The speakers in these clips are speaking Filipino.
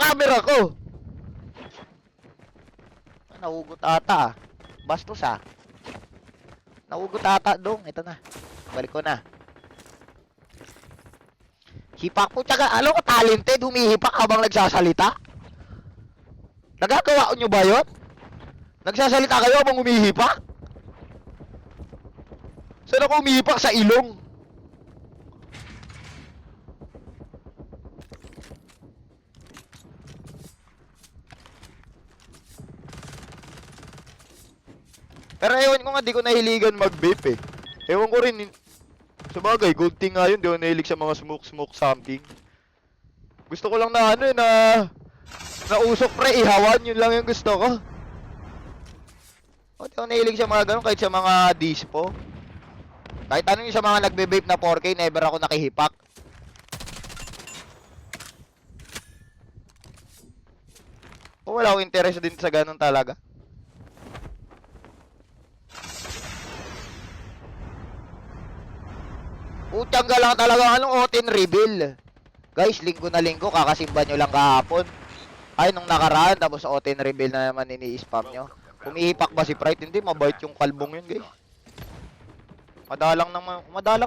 camera ko? Nahugot ata. Bastos ah. Nahugot ata dong. Ito na. Balik ko na. Hipak po. Tsaka, alam ko, talented. Humihipak habang nagsasalita. Nagagawa nyo ba yun? Nagsasalita kayo habang humihipak? Saan ako humihipak? Sa ilong? Pero ewan ko nga, di ko nahiligan mag-vape eh. Ewan ko rin, sabagay, good thing nga yun, di ko nahilig sa mga smoke something. Gusto ko lang na ano eh, na usok pre, ihawan, yun lang yung gusto ko. O, di ko nahilig sa mga ganun, kahit sa mga dispo. Kahit ano yung sa mga nagbe-vape na 4K, never ako nakihipak. O, wala akong interest din sa ganun talaga. Utang ka lang talaga anong Oten reveal. Guys, linggo na linggo, kakasimba nyo lang kahapon. Ay, nung nakaraan, tapos Oten reveal na naman ini-spam nyo. Humihipak ba si Pride? Hindi, mabait yung kalbong yun, guys. Madalang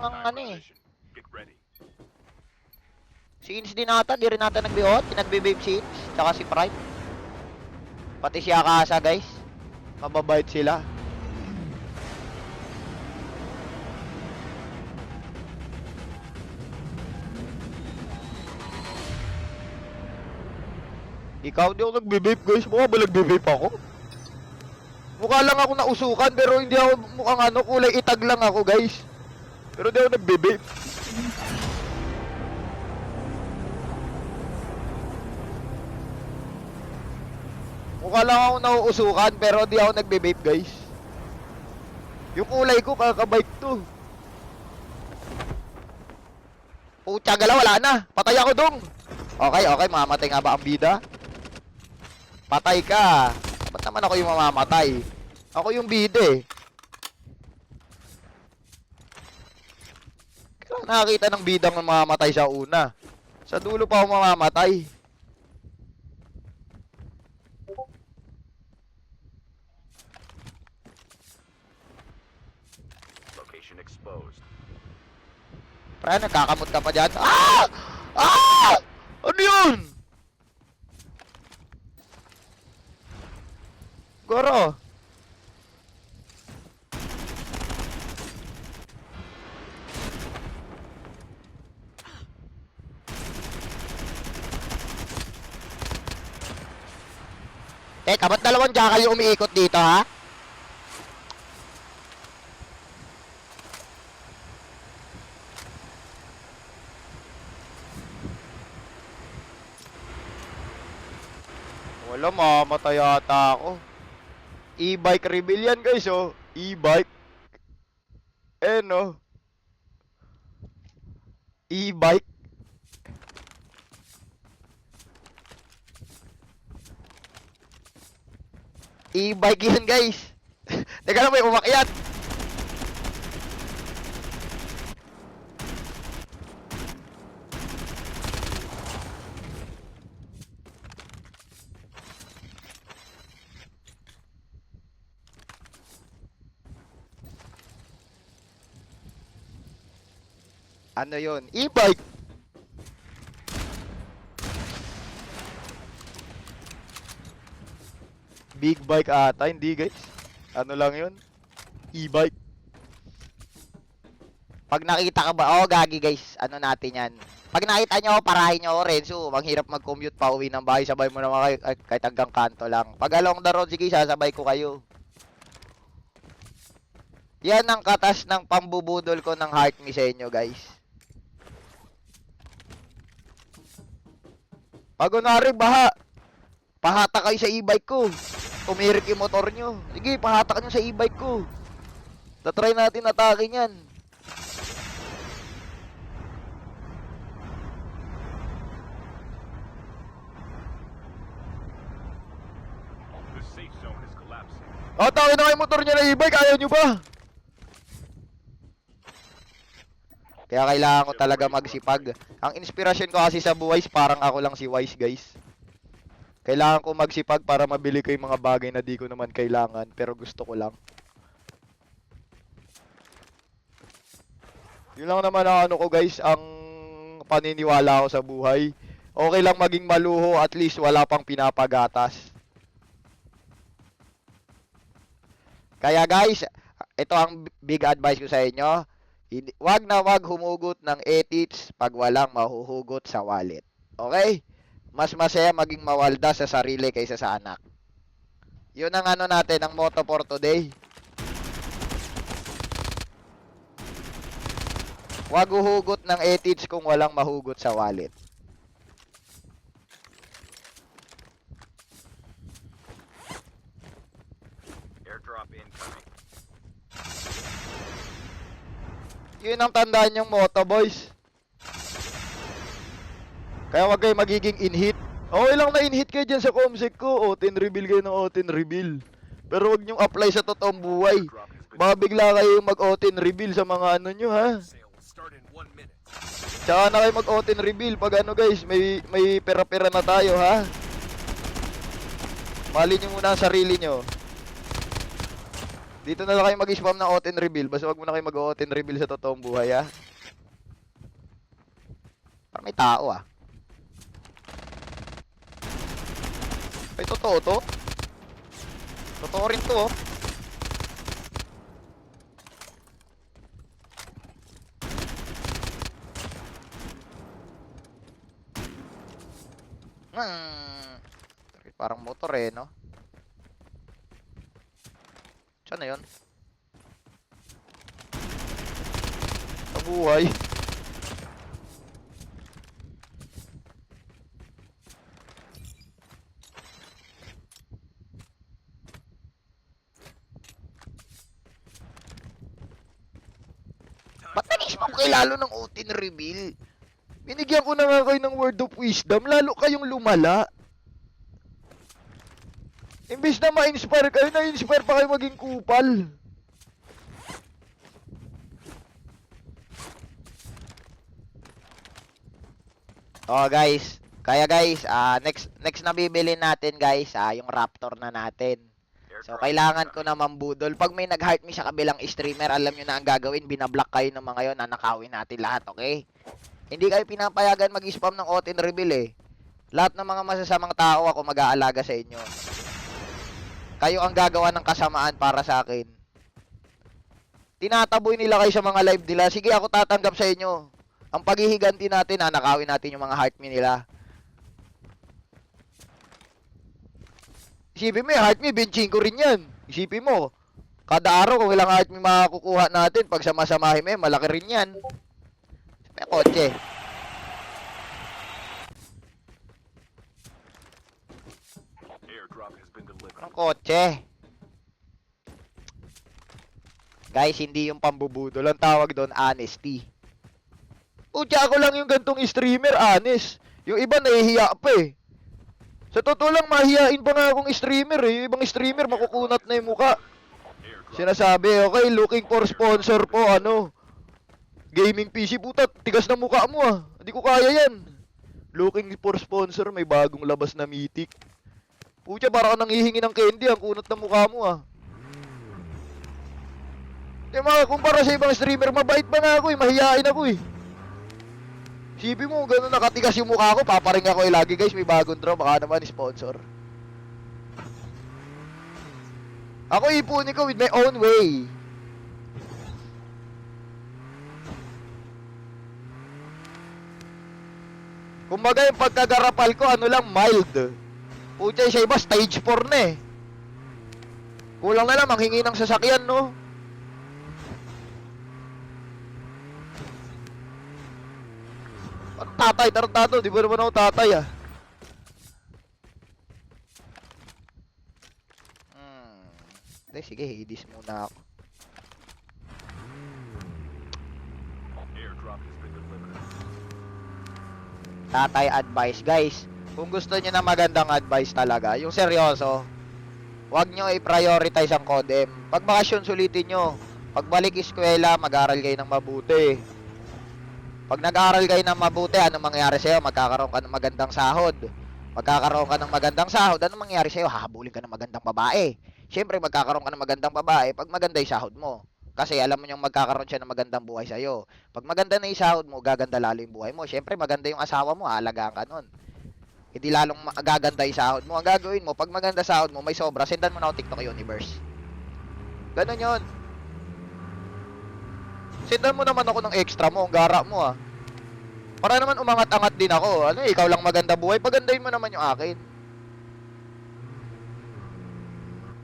ang ano eh. Si Ins din ata, di rin ata nagbe-vape si Ins, tsaka si Pride. Pati si Akasa, guys. Mababait sila. Ikaw, di ako nagbe-vape guys. Mukha ba nagbe-vape ako? Mukha lang ako nausukan pero hindi ako mukhang ano, kulay itag lang ako guys. Pero di ako nagbe-vape. Mukha lang ako nauusukan pero di ako nagbe-vape guys. Yung kulay ko kakabike to. Pucha gala, wala na. Patay ako dong. Okay, mamamatay nga ba ang bida? Patay ka. Ba't naman ako yung mamamatay? Ako yung bida eh. Kailangan nakakita ng bidang mamamatay sa una. Sa dulo pa ako mamamatay. Location exposed. Pre, nagkakamot ka pa dyan. Ah! Ah! Ano yun? Goro. Teka, ba't dalawang jackal yung umiikot dito, ha? Wala, mamatay yata ako. E-bike reveal yan, guys, oh. E-bike. Eh, no. E-bike. E-bike yan, guys. Teka lang, may umakyat. Ano yun? E-bike. Big bike ata, hindi guys. Ano lang yun? E-bike. Pag nakita ka ba, oh gagi guys, ano natin yan. Pag nakita nyo, parahin nyo, Renzo, maghirap mag-commute pa uwi ng bahay, sabay mo naman kahit hanggang kanto lang. Pag along the road, sige, sasabay ko kayo. Yan ang katas ng pambubudol ko ng heart me sa inyo guys. Pag kunwari, baha, pahata kayo sa e-bike ko. Tumirik yung motor nyo. Sige, pahatak nyo sa e-bike ko. Tatry natin atake yan. The safe zone is collapsing. Atake na kayo motor nyo na e-bike. Ayaw nyo ba? Kaya kailangan ko talaga magsipag. Ang inspirasyon ko kasi sa buhay, parang ako lang si Wise, guys. Kailangan ko magsipag para mabili ko yung mga bagay na di ko naman kailangan, pero gusto ko lang. Yun lang naman ang ano ko guys, ang paniniwala ko sa buhay. Okay lang maging maluho, at least wala pang pinapagatas. Kaya guys, ito ang big advice ko sa inyo. Wag na wag humugot ng ethics pag walang mahuhugot sa wallet. Okay? Mas masaya maging mawalda sa sarili kaysa sa anak. Yun ang ano natin, ang motto for today. Wag huhugot ng ethics kung walang mahugot sa wallet. Airdrop incoming. Yun ang tandaan yung motto, boys. Kaya wag kayo magiging in-hit. Okay lang na in-hit kayo dyan sa comsec ko. O-10 reveal kayo ng O-10 reveal. Pero wag nyong apply sa totoong buhay. Baka bigla kayo mag-O-10 reveal sa mga ano nyo, ha? Sale will start in 1 minute. Tsaka na kayo mag-O-10 reveal pag ano guys, may pera-pera na tayo, ha? Mali nyo muna ang sarili nyo. Dito na lang kayo mag-spam ng O-10 reveal. Basta wag muna kayo mag-O-10 reveal sa totoong buhay, ha? Parang may tao, ah. Ay, totoo to? Totoo rin to, oh. Parang motor eh, no? Saan na yun? Sa buhay. Ba't nag-spam kayo lalo ng O-10 reveal? Binigyan ko na nga kayo ng word of wisdom, lalo kayong lumala. Imbis na ma-inspire kayo, na-inspire pa kayo maging kupal. Oh guys, kaya guys, next na bibili natin guys, yung Raptor na natin. So kailangan ko na mambudol. Pag may nag-heart me sa kabilang streamer, alam nyo na ang gagawin, binablock kayo ng mga yon, nanakawin natin lahat, okay? Hindi kayo pinapayagan mag-spam ng O-10 reveal eh. Lahat ng mga masasamang tao ako mag-aalaga sa inyo. Kayo ang gagawa ng kasamaan para sa akin. Tinataboy nila kayo sa mga live nila. Sige, ako tatanggap sa inyo. Ang paghihiganti natin, nakawin natin yung mga heart me nila. Isipin mo, heart me, benching ko rin yan. Isipin mo, kada araw kung ilang heart me makakukuha natin, pag samasamahin mo, malaki rin yan. May kotse. Airdrop has been delivered. Ang kotse. Guys, hindi yung pambubudol. Ang tawag doon, honesty. Putya, ako lang yung gantong streamer, honest. Yung iba nahihiya pa eh. Sa totoo lang, mahihain pa nga akong streamer eh. Yung ibang streamer, makukunat na yung muka. Sinasabi, okay, looking for sponsor po, ano. Gaming PC, puta, tigas na mukha mo ah. Hindi ko kaya yan. Looking for sponsor, may bagong labas na mythic. Putya, para ka nanghihingi ng candy, ang kunat na mukha mo ah. Di mga kumpara sa ibang streamer, mabait pa nga ako eh, mahihain ako eh. Sipin mo, gano'n nakatigas yung mukha ko, paparing ako eh lagi guys, may bagong draw, baka naman sponsor. Ako ipunin ko with my own way. Kumbaga yung pagkagarapal ko, ano lang, mild. Pucha, siya iba, stage 4 na eh. Kulang na lang, manghingi ng sasakyan, no? Tatay, tarantado, di ba naman ako tatay ah? Hindi, sige, Hades muna ako. Airdrop has been delivered. Tatay advice, guys. Kung gusto niyo na magandang advice talaga, yung seryoso, wag nyo i-prioritize ang Codem. Pag bakasyon, sulitin nyo. Pagbalik eskwela, mag-aral kayo ng mabuti. Pag nag-aral kayo ng mabuti, ano mangyayari sa'yo? Magkakaroon ka ng magandang sahod. Magkakaroon ka ng magandang sahod, ano mangyari sa'yo? Hahabulin ka ng magandang babae. Siyempre, magkakaroon ka ng magandang babae pag maganda yung sahod mo. Kasi alam mo niyang magkakaroon siya ng magandang buhay sa'yo. Pag maganda na yung sahod mo, gaganda lalo yung buhay mo. Siyempre, maganda yung asawa mo, aalagaan ka nun. Hindi lalong gaganda yung sahod mo. Ang gagawin mo, pag maganda sahod mo, may sobra, sendan mo na ako TikTok Universe. Ganun yun. Sendan mo naman ako ng extra mo, ang gara mo ah. Para naman umangat-angat din ako. Ano, ikaw lang maganda buhay, pagandahin mo naman yung akin.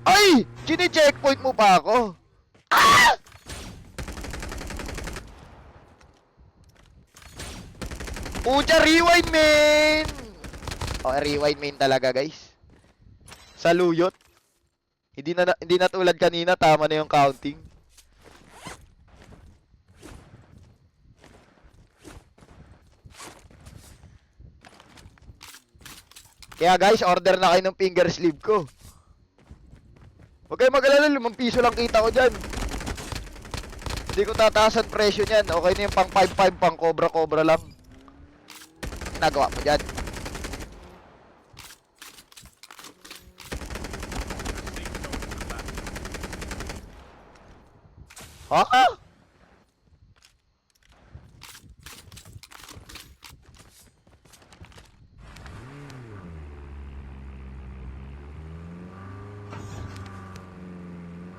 Ay! Chini-checkpoint mo pa ako. Ah! Pucha, rewind main! Oh, rewind main talaga, guys. Saluyot. Hindi na tulad kanina, tama na yung counting. Kaya guys, order na kayo ng finger sleeve ko. Huwag kayo mag-alala, 5 piso lang kita ko dyan. Hindi ko tataasan presyo niyan. Okay na yung pang 5-5, pang cobra-cobra lang. Nagawa mo dyan. Ha?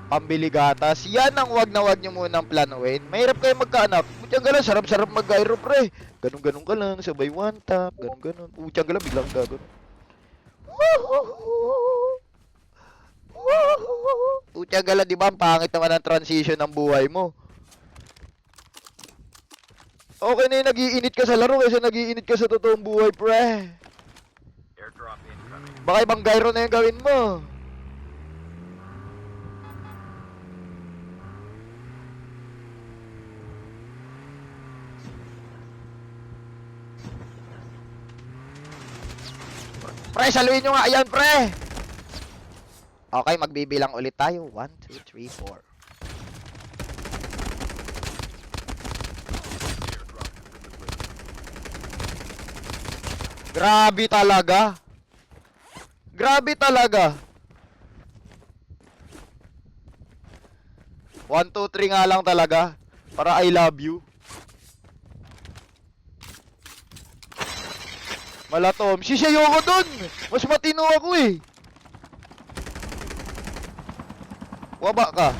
Pambili gatas. Yan ang wag na wag nyo munang planuin. Mahirap kayo magkaanap. Putyang galang, sarap-sarap mag-gyro pre. Ganun-ganun ka lang, sabay one tap. Ganun-ganun. Putyang galang, biglang gagawin. Putyang galang, di ba? Ang pangit naman ang transition ng buhay mo. Okay na yung nag-iinit ka sa laro kaysa nag-iinit ka sa totoong buhay, pre. Airdrop incoming. Baka ibang gyro na yung gawin mo. Pre, saluhin nyo nga. Ayan, pre. Okay, magbibilang ulit tayo. 1, 2, 3, 4. Grabe talaga. Grabe talaga. 1, 2, 3 nga lang talaga. Para I love you. Malatom. Sisiyo ko dun. Mas matino ako eh. Waba ka.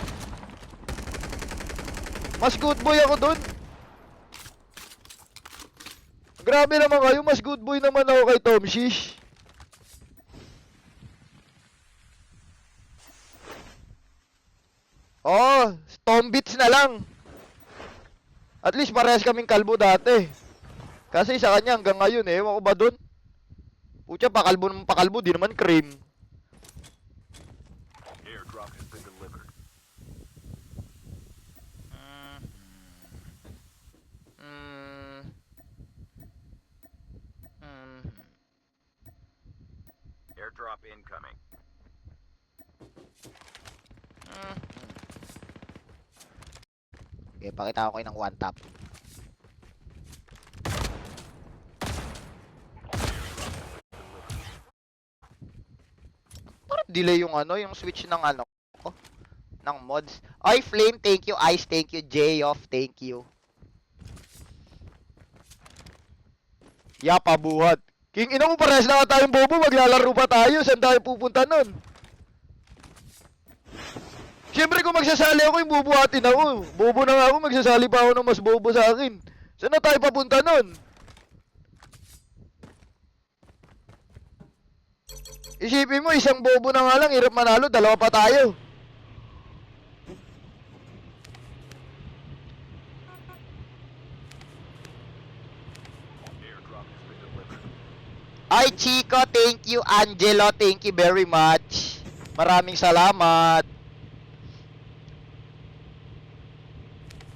Mas good boy ako dun. Grabe naman kayo. Mas good boy naman ako kay Tom Shish. Oh, Tom Beats na lang. At least parehas kaming kalbo dati. Kasi sa kanya hanggang ngayon eh. Ewan ko ba dun? Pucha, pakalbo naman pakalbo. Di naman cream. Airdrop has been delivered. Airdrop incoming. Okay, pakita ko kayo ng one tap. Parang delay yung ano, yung switch ng ano ko, ng mods. Ay, Flame, thank you. Ice, thank you. J-Off, thank you. Yapa, buhat. King ina mo, parehas na tayong bobo. Maglalaro pa tayo. Saan tayo pupunta nun? Siyempre kung magsasali ako, yung bubuhatin ako. Bobo na nga ako, magsasali pa ako ng mas bobo sa akin. Saan na tayo papunta nun? Isipin mo, isang bobo na nga lang, hirap manalo, dalawa pa tayo. Airdrop has been delivered. Ay, Chico, thank you. Angelo, thank you very much. Maraming salamat.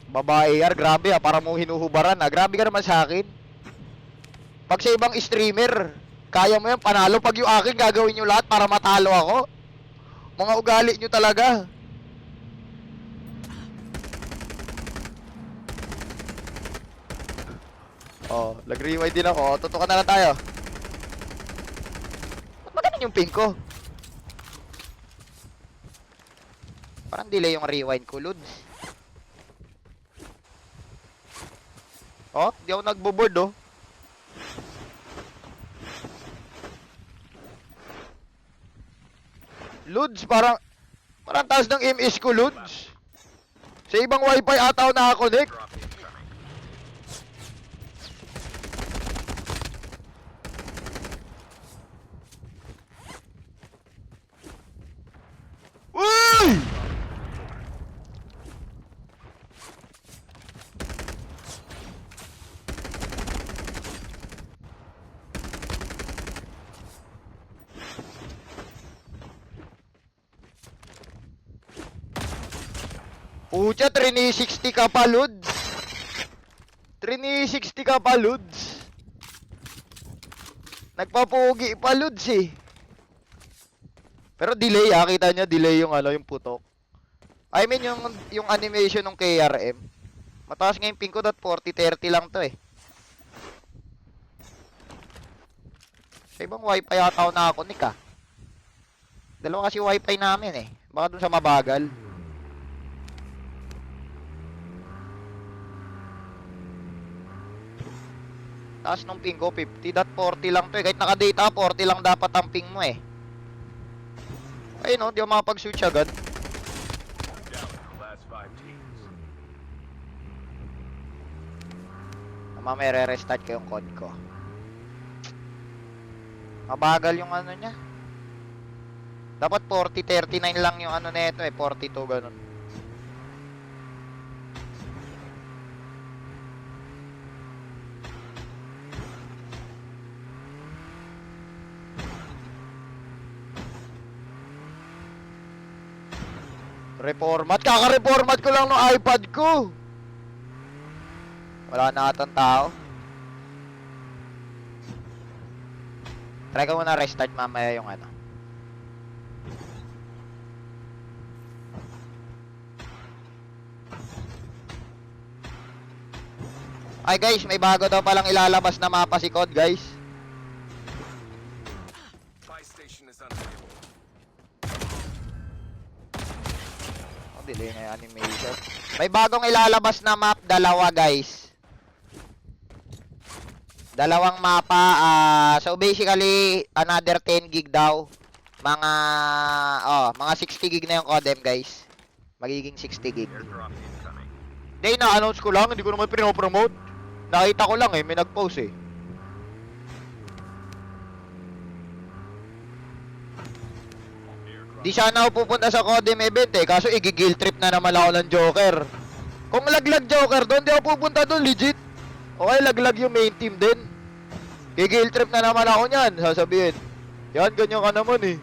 Babae yar, grabe ah, para mo hinuhubaran ah. Grabe ka naman sa akin. Pag sa ibang streamer, kaya mo yan, panalo. Pag yung akin, gagawin nyo lahat para matalo ako. Mga ugali nyo talaga. Oh, nag-rewind din ako. Tutukan na lang tayo. naman yung ping ko? Parang delay yung rewind ko, Lods. Oh, di ako nagbo-board, oh. Lods, parang taas ng MS ko, Lods. Sa ibang wifi ata ako nakakonect. Airdrop incoming. Uy! Pucha, 360 ka pa, Lods. 360 ka pa, Lods. Nagpapugi pa, Lods, eh. Pero delay, kita nyo, delay yung yung putok. I mean, yung animation ng KRM. Mataas nga yung ping ko, 40-30 lang to, eh. Sa ibang wifi yata ako nakakunik, ah. Dalawa kasi wifi namin, eh. Baka dun sa mabagal. Taas nung ping ko, 50.40 lang to, eh. Kahit naka-data, 40 lang dapat ang ping mo, eh. Ayun, no, di ako makapag-shoot agad. Down to the last 5 teams. Mamaya re-restart ko yung code ko. Mabagal yung ano niya. Dapat 40-39 lang yung ano nito, eh. 42, ganun. Reformat. Kaka-reformat ko lang ng iPad ko. Wala na atang tao. Try ko muna restart mamaya yung ano. Ay guys, may bago daw palang ilalabas na mapa si COD, guys. Buy station is unavailable. Oh, delay na yung animation. May bagong ilalabas na map, dalawa guys. Dalawang mapa, so basically, another 10 gig daw. Mga 60 gig na yung codem guys. Magiging 60 gig. Airdrop incoming. Hindi, na-announce ko lang, hindi ko naman pinopromote. Nakita ko lang, may nag-post, eh. Airdrop. Di sana ako pupunta sa Codem event, eh. Kaso igigil trip na naman ako ng Joker. Kung laglag Joker doon, di ako pupunta doon, legit. Okay, laglag yung main team din. Gigil trip na naman ako niyan, sasabihin. Yan, ganyan ka naman, eh.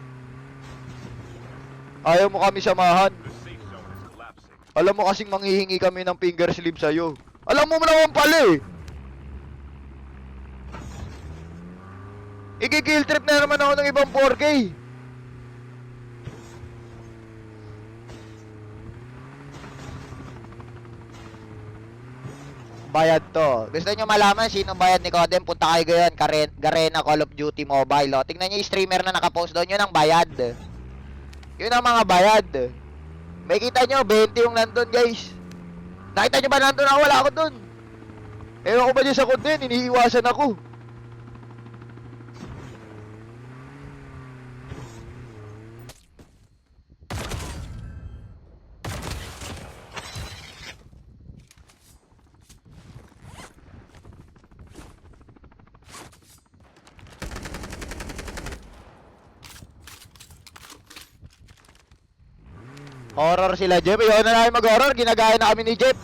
Ayaw mo kami samahan. The safe zone is collapsing. Alam mo kasing manghihingi kami ng finger sleeve sa'yo. Alam mo naman pala, eh. Igigil trip na naman ako ng ibang 4K. Bayad to. Gusto nyo malaman sino bayad ni Codem? Punta kayo ngayon, Garena Call of Duty Mobile. Oh. Tingnan nyo yung streamer na nakapost doon. Yun ang bayad. Yun ang mga bayad. May kita nyo, 20 yung nandun, guys. Nakita nyo ba nandun ako? Wala ako dun. Ewan ko ba dyan sa content? Iniiwasan ako. Horror sila, Jeff. Ayaw na namin mag-horror. Ginagaya na kami ni Jeff.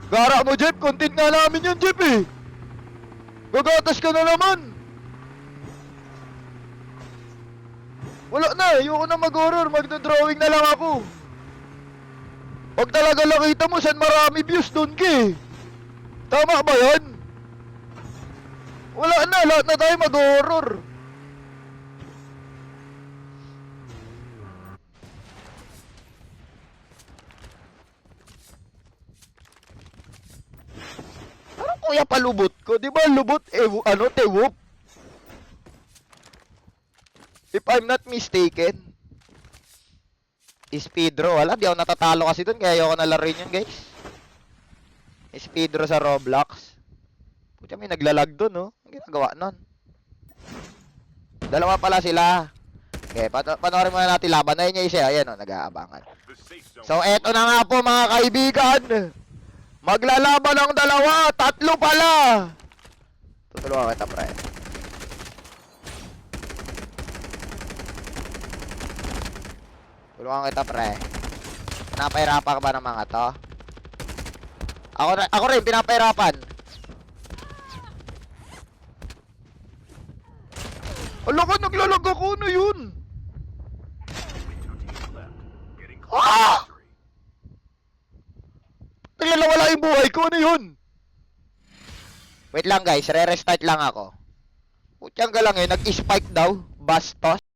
Gara mo, Jeff. Content nga namin yan, Jeff, eh. Gagatas ka na naman. Wala na. Ayoko na mag-horror. Magdodrawing na lang ako. Pag talaga nakita mo saan marami views doon, ke. Tama ba yan? Wala na. Lahat na tayo mag-horror. Parang kuya palubot ko, di ba lubot, tewop? If I'm not mistaken, Speedro. Wala, di ako natatalo kasi dun, kaya ayoko na laruin yun, guys. Speedro sa Roblox. Pucha, may naglalag dun, no? Ang ginagawa nun. Dalawa pala sila. Okay, panoorin muna natin laban. Ayun yung isa, ayan, no, nag-aabangan. The safe zone. So, eto na nga po, mga kaibigan. Maglalaban ang dalawa. Tatlo pala. Tutulungan kita, pre. Tulungan kita, pre. Pinapahirapan ka ba ng mga to? Ako rin, pinapahirapan. Ala ka, naglalag ako. Ano yun? Only 2 teams left. Getting close Ah! to victory. Naglalawala yung buhay ko. Ano yun? Wait lang, guys. Re-restart lang ako. Putyang galang eh. Nag-spike daw. Bastos.